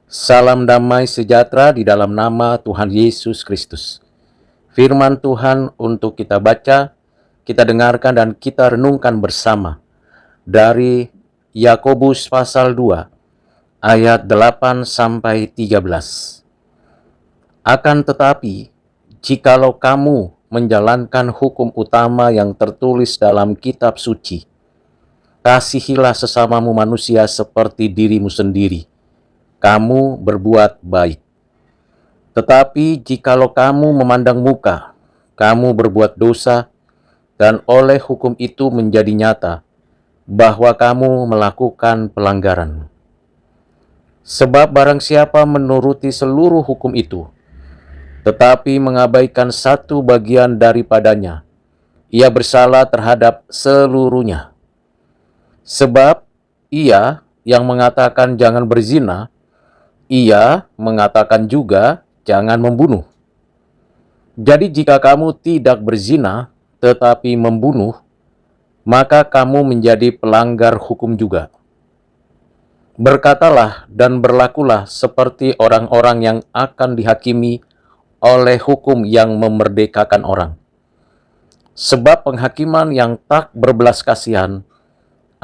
Salam damai sejahtera di dalam nama Tuhan Yesus Kristus. Firman Tuhan untuk kita baca, kita dengarkan dan kita renungkan bersama dari Yakobus pasal 2 ayat 8 sampai 13. Akan tetapi, jikalau kamu menjalankan hukum utama yang tertulis dalam kitab suci, kasihilah sesamamu manusia seperti dirimu sendiri. Kamu berbuat baik. Tetapi jikalau kamu memandang muka, kamu berbuat dosa, dan oleh hukum itu menjadi nyata bahwa kamu melakukan pelanggaran. Sebab barang siapa menuruti seluruh hukum itu, tetapi mengabaikan satu bagian daripadanya, ia bersalah terhadap seluruhnya. Sebab ia yang mengatakan jangan berzina, ia mengatakan juga jangan membunuh. Jadi jika kamu tidak berzina tetapi membunuh, maka kamu menjadi pelanggar hukum juga. Berkatalah dan berlakulah seperti orang-orang yang akan dihakimi oleh hukum yang memerdekakan orang. Sebab penghakiman yang tak berbelas kasihan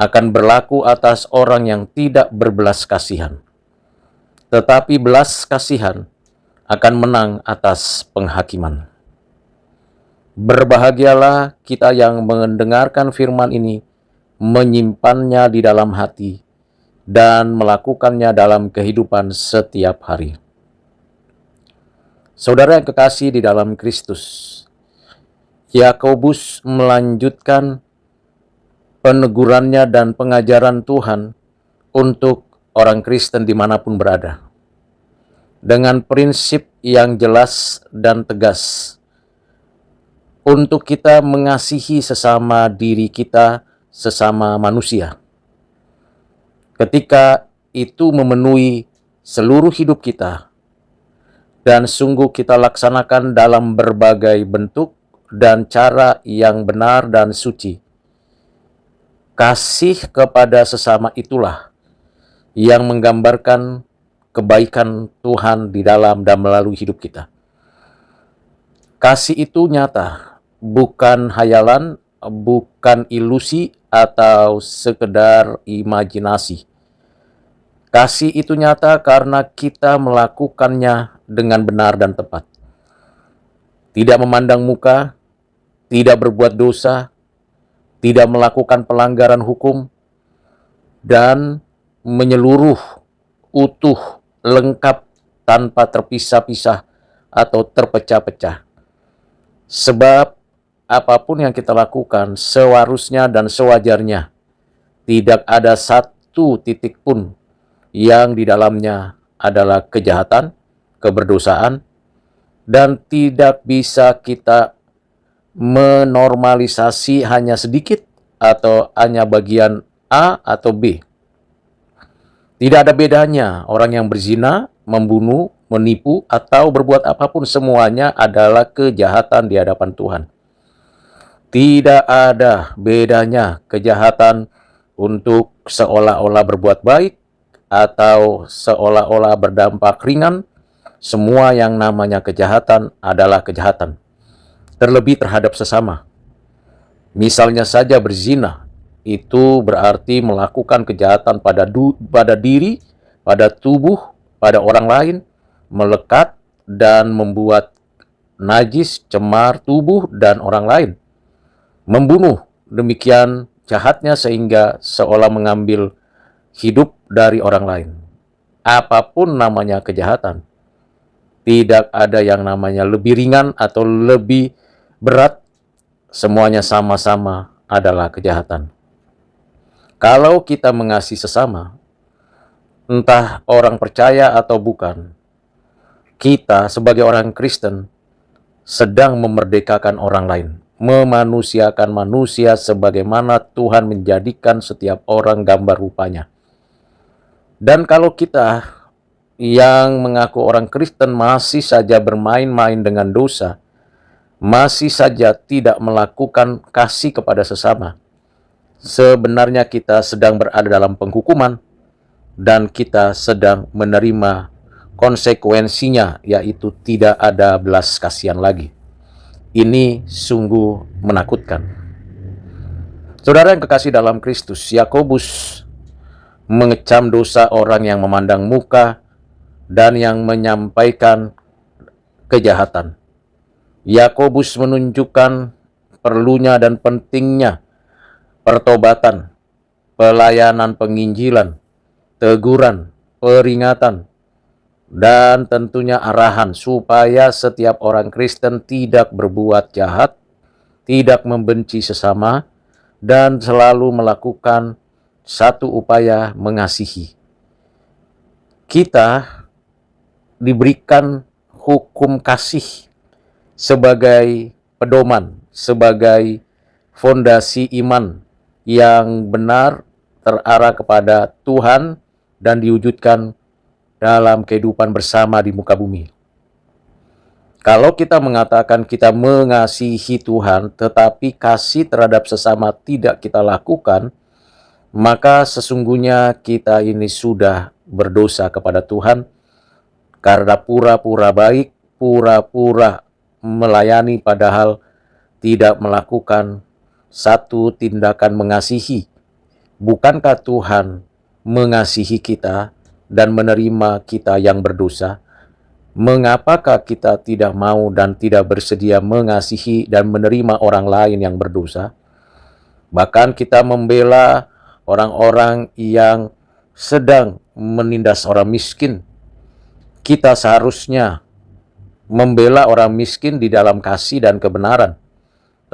akan berlaku atas orang yang tidak berbelas kasihan. Tetapi belas kasihan akan menang atas penghakiman. Berbahagialah kita yang mendengarkan firman ini, menyimpannya di dalam hati, dan melakukannya dalam kehidupan setiap hari. Saudara yang kekasih di dalam Kristus, Yakobus melanjutkan penegurannya dan pengajaran Tuhan untuk orang Kristen dimanapun berada, dengan prinsip yang jelas dan tegas untuk kita mengasihi sesama diri kita, sesama manusia. Ketika itu memenuhi seluruh hidup kita, dan sungguh kita laksanakan dalam berbagai bentuk dan cara yang benar dan suci. Kasih kepada sesama itulah yang menggambarkan kebaikan Tuhan di dalam dan melalui hidup kita. Kasih itu nyata, bukan hayalan, bukan ilusi atau sekedar imajinasi. Kasih itu nyata karena kita melakukannya dengan benar dan tepat. Tidak memandang muka, tidak berbuat dosa, tidak melakukan pelanggaran hukum, dan menyeluruh, utuh, lengkap, tanpa terpisah-pisah atau terpecah-pecah. Sebab apapun yang kita lakukan seharusnya dan sewajarnya, tidak ada satu titik pun yang di dalamnya adalah kejahatan, keberdosaan, dan tidak bisa kita menormalisasi hanya sedikit atau hanya bagian A atau B. Tidak ada bedanya orang yang berzina, membunuh, menipu, atau berbuat apapun, semuanya adalah kejahatan di hadapan Tuhan. Tidak ada bedanya kejahatan untuk seolah-olah berbuat baik atau seolah-olah berdampak ringan. Semua yang namanya kejahatan adalah kejahatan, terlebih terhadap sesama. Misalnya saja berzina, itu berarti melakukan kejahatan pada diri, pada tubuh, pada orang lain, melekat dan membuat najis, cemar tubuh dan orang lain. Membunuh, demikian jahatnya sehingga seolah mengambil hidup dari orang lain. Apapun namanya kejahatan, tidak ada yang namanya lebih ringan atau lebih berat, semuanya sama-sama adalah kejahatan. Kalau kita mengasihi sesama, entah orang percaya atau bukan, kita sebagai orang Kristen sedang memerdekakan orang lain, memanusiakan manusia sebagaimana Tuhan menjadikan setiap orang gambar rupanya. Dan kalau kita yang mengaku orang Kristen masih saja bermain-main dengan dosa, masih saja tidak melakukan kasih kepada sesama, sebenarnya kita sedang berada dalam penghukuman dan kita sedang menerima konsekuensinya, yaitu tidak ada belas kasihan lagi. Ini sungguh menakutkan. Saudara yang kekasih dalam Kristus, Yakobus mengecam dosa orang yang memandang muka dan yang menyampaikan kejahatan. Yakobus menunjukkan perlunya dan pentingnya pertobatan, pelayanan penginjilan, teguran, peringatan, dan tentunya arahan supaya setiap orang Kristen tidak berbuat jahat, tidak membenci sesama, dan selalu melakukan satu upaya mengasihi. Kita diberikan hukum kasih sebagai pedoman, sebagai fondasi iman yang benar terarah kepada Tuhan dan diwujudkan dalam kehidupan bersama di muka bumi. Kalau kita mengatakan kita mengasihi Tuhan, tetapi kasih terhadap sesama tidak kita lakukan, maka sesungguhnya kita ini sudah berdosa kepada Tuhan karena pura-pura baik, pura-pura melayani padahal tidak melakukan satu tindakan mengasihi. Bukankah Tuhan mengasihi kita dan menerima kita yang berdosa? Mengapakah kita tidak mau dan tidak bersedia mengasihi dan menerima orang lain yang berdosa? Bahkan kita membela orang-orang yang sedang menindas orang miskin. Kita seharusnya membela orang miskin di dalam kasih dan kebenaran.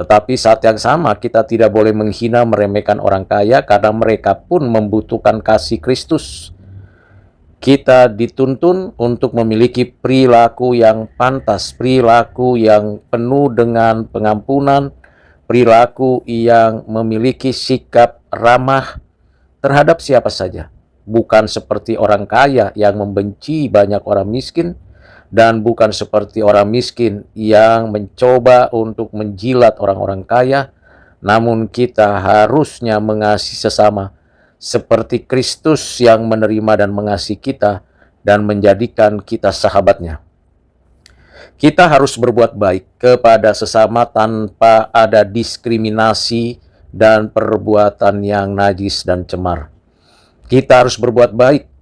Tetapi saat yang sama kita tidak boleh menghina, meremehkan orang kaya karena mereka pun membutuhkan kasih Kristus. Kita dituntun untuk memiliki perilaku yang pantas, perilaku yang penuh dengan pengampunan, perilaku yang memiliki sikap ramah terhadap siapa saja. Bukan seperti orang kaya yang membenci banyak orang miskin, dan bukan seperti orang miskin yang mencoba untuk menjilat orang-orang kaya, namun kita harusnya mengasihi sesama seperti Kristus yang menerima dan mengasihi kita dan menjadikan kita sahabatnya. Kita harus berbuat baik kepada sesama tanpa ada diskriminasi dan perbuatan yang najis dan cemar. Kita harus berbuat baik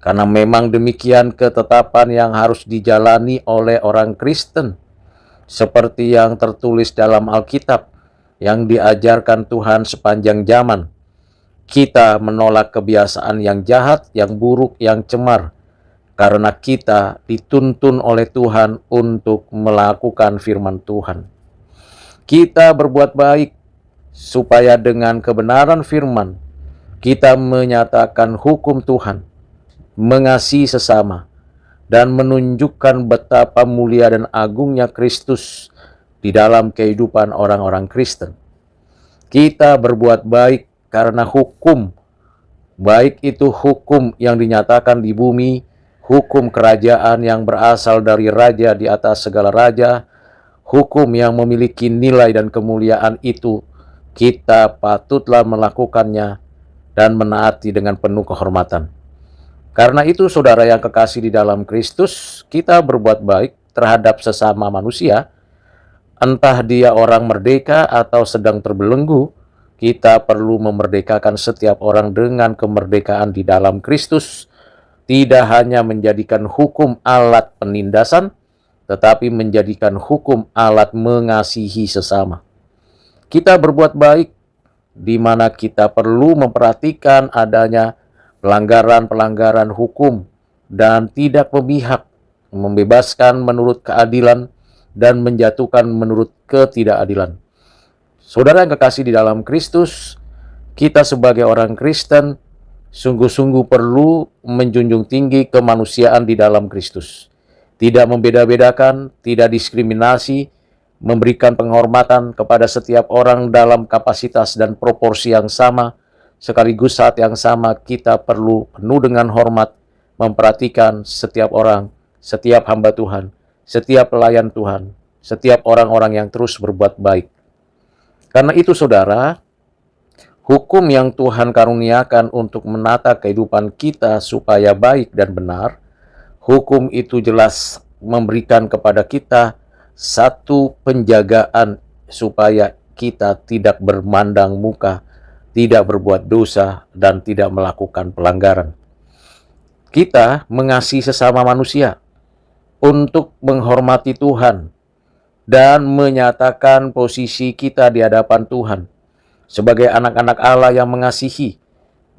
karena memang demikian ketetapan yang harus dijalani oleh orang Kristen, seperti yang tertulis dalam Alkitab yang diajarkan Tuhan sepanjang zaman. Kita menolak kebiasaan yang jahat, yang buruk, yang cemar, karena kita dituntun oleh Tuhan untuk melakukan firman Tuhan. Kita berbuat baik supaya dengan kebenaran firman kita menyatakan hukum Tuhan, mengasihi sesama, dan menunjukkan betapa mulia dan agungnya Kristus di dalam kehidupan orang-orang Kristen. Kita berbuat baik karena hukum, baik itu hukum yang dinyatakan di bumi, hukum kerajaan yang berasal dari raja di atas segala raja, hukum yang memiliki nilai dan kemuliaan itu, kita patutlah melakukannya dan menaati dengan penuh kehormatan. Karena itu, saudara yang kekasih di dalam Kristus, kita berbuat baik terhadap sesama manusia, entah dia orang merdeka atau sedang terbelenggu. Kita perlu memerdekakan setiap orang dengan kemerdekaan di dalam Kristus, tidak hanya menjadikan hukum alat penindasan, tetapi menjadikan hukum alat mengasihi sesama. Kita berbuat baik di mana kita perlu memperhatikan adanya pelanggaran-pelanggaran hukum dan tidak memihak, membebaskan menurut keadilan dan menjatuhkan menurut ketidakadilan. Saudara yang kekasih di dalam Kristus, kita sebagai orang Kristen sungguh-sungguh perlu menjunjung tinggi kemanusiaan di dalam Kristus. Tidak membeda-bedakan, tidak diskriminasi, memberikan penghormatan kepada setiap orang dalam kapasitas dan proporsi yang sama. Sekaligus saat yang sama kita perlu penuh dengan hormat memperhatikan setiap orang, setiap hamba Tuhan, setiap pelayan Tuhan, setiap orang-orang yang terus berbuat baik. Karena itu, saudara, hukum yang Tuhan karuniakan untuk menata kehidupan kita supaya baik dan benar, Hukum itu jelas memberikan kepada kita satu penjagaan supaya kita tidak bermandang muka, tidak berbuat dosa, dan tidak melakukan pelanggaran. Kita mengasihi sesama manusia untuk menghormati Tuhan dan menyatakan posisi kita di hadapan Tuhan sebagai anak-anak Allah yang mengasihi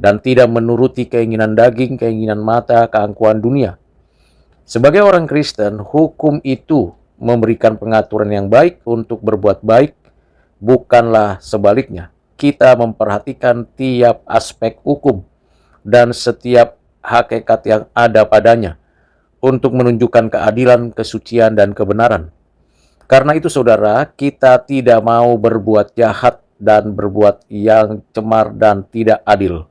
dan tidak menuruti keinginan daging, keinginan mata, keangkuhan dunia. Sebagai orang Kristen, hukum itu memberikan pengaturan yang baik untuk berbuat baik, bukanlah sebaliknya. Kita memperhatikan tiap aspek hukum dan setiap hakikat yang ada padanya untuk menunjukkan keadilan, kesucian, dan kebenaran. Karena itu saudara, kita tidak mau berbuat jahat dan berbuat yang cemar dan tidak adil.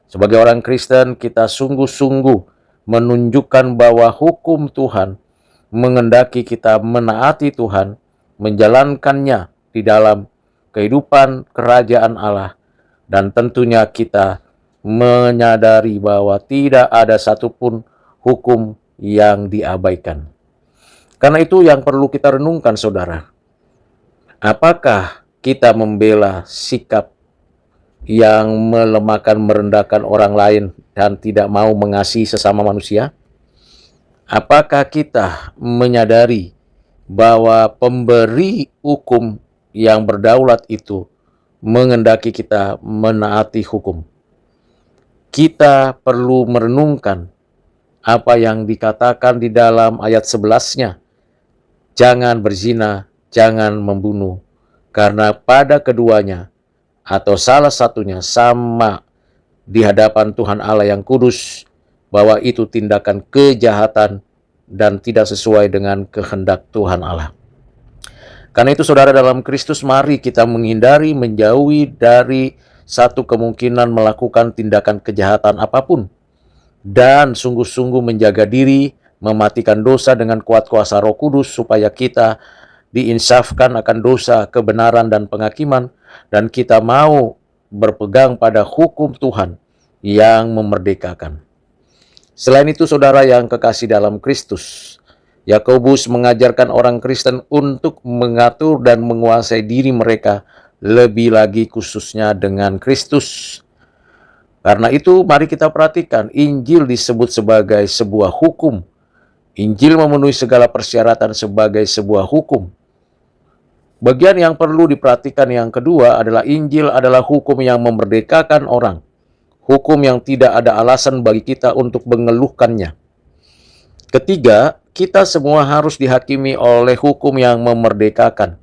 Sebagai orang Kristen, kita sungguh-sungguh menunjukkan bahwa hukum Tuhan mengendaki kita menaati Tuhan, menjalankannya di dalam kehidupan kerajaan Allah, dan tentunya kita menyadari bahwa tidak ada satupun hukum yang diabaikan. Karena itu yang perlu kita renungkan, saudara. Apakah kita membela sikap yang melemahkan, merendahkan orang lain dan tidak mau mengasihi sesama manusia? Apakah kita menyadari bahwa pemberi hukum yang berdaulat itu mengendaki kita menaati hukum? Kita perlu merenungkan apa yang dikatakan di dalam ayat 11-nya. Jangan berzina, jangan membunuh, karena pada keduanya atau salah satunya sama di hadapan Tuhan Allah yang kudus, bahwa itu tindakan kejahatan dan tidak sesuai dengan kehendak Tuhan Allah. Karena itu saudara, dalam Kristus mari kita menghindari, menjauhi dari satu kemungkinan melakukan tindakan kejahatan apapun, dan sungguh-sungguh menjaga diri, mematikan dosa dengan kuat kuasa Roh Kudus supaya kita diinsafkan akan dosa, kebenaran, dan penghakiman, dan kita mau berpegang pada hukum Tuhan yang memerdekakan. Selain itu saudara yang kekasih dalam Kristus, Yakobus mengajarkan orang Kristen untuk mengatur dan menguasai diri mereka, lebih lagi khususnya dengan Kristus. Karena itu mari kita perhatikan, Injil disebut sebagai sebuah hukum. Injil memenuhi segala persyaratan sebagai sebuah hukum. Bagian yang perlu diperhatikan yang kedua adalah Injil adalah hukum yang memerdekakan orang. Hukum yang tidak ada alasan bagi kita untuk mengeluhkannya. Ketiga, kita semua harus dihakimi oleh hukum yang memerdekakan.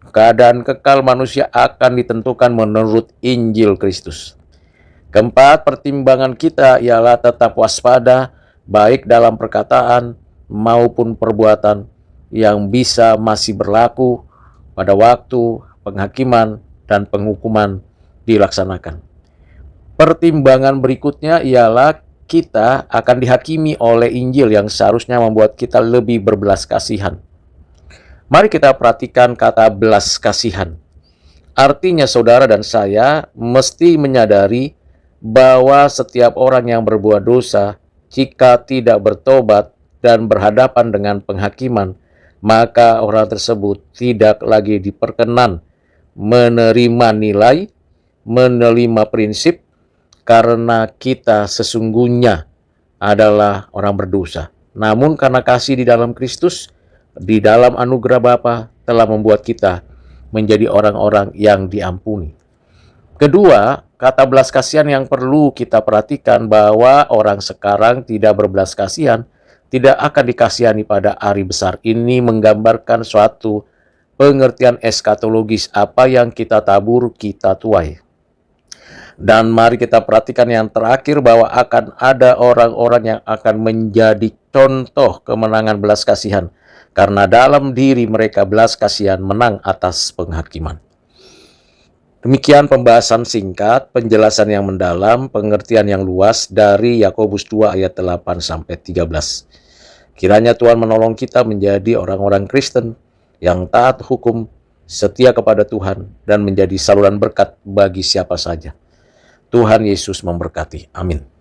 Keadaan kekal manusia akan ditentukan menurut Injil Kristus. Keempat, pertimbangan kita ialah tetap waspada, baik dalam perkataan maupun perbuatan yang bisa masih berlaku pada waktu penghakiman dan penghukuman dilaksanakan. Pertimbangan berikutnya ialah kita akan dihakimi oleh Injil yang seharusnya membuat kita lebih berbelas kasihan. Mari kita perhatikan kata belas kasihan. Artinya saudara dan saya mesti menyadari bahwa setiap orang yang berbuat dosa, jika tidak bertobat dan berhadapan dengan penghakiman, maka orang tersebut tidak lagi diperkenan menerima nilai, menerima prinsip, karena kita sesungguhnya adalah orang berdosa. Namun karena kasih di dalam Kristus, di dalam anugerah Bapa telah membuat kita menjadi orang-orang yang diampuni. Kedua, kata belas kasihan yang perlu kita perhatikan bahwa orang sekarang tidak berbelas kasihan, tidak akan dikasihani pada hari besar. Ini menggambarkan suatu pengertian eskatologis, apa yang kita tabur, kita tuai. Dan mari kita perhatikan yang terakhir bahwa akan ada orang-orang yang akan menjadi contoh kemenangan belas kasihan, karena dalam diri mereka belas kasihan menang atas penghakiman. Demikian pembahasan singkat, penjelasan yang mendalam, pengertian yang luas dari Yakobus 2 ayat 8-13. Kiranya Tuhan menolong kita menjadi orang-orang Kristen yang taat hukum, setia kepada Tuhan, dan menjadi saluran berkat bagi siapa saja. Tuhan Yesus memberkati. Amin.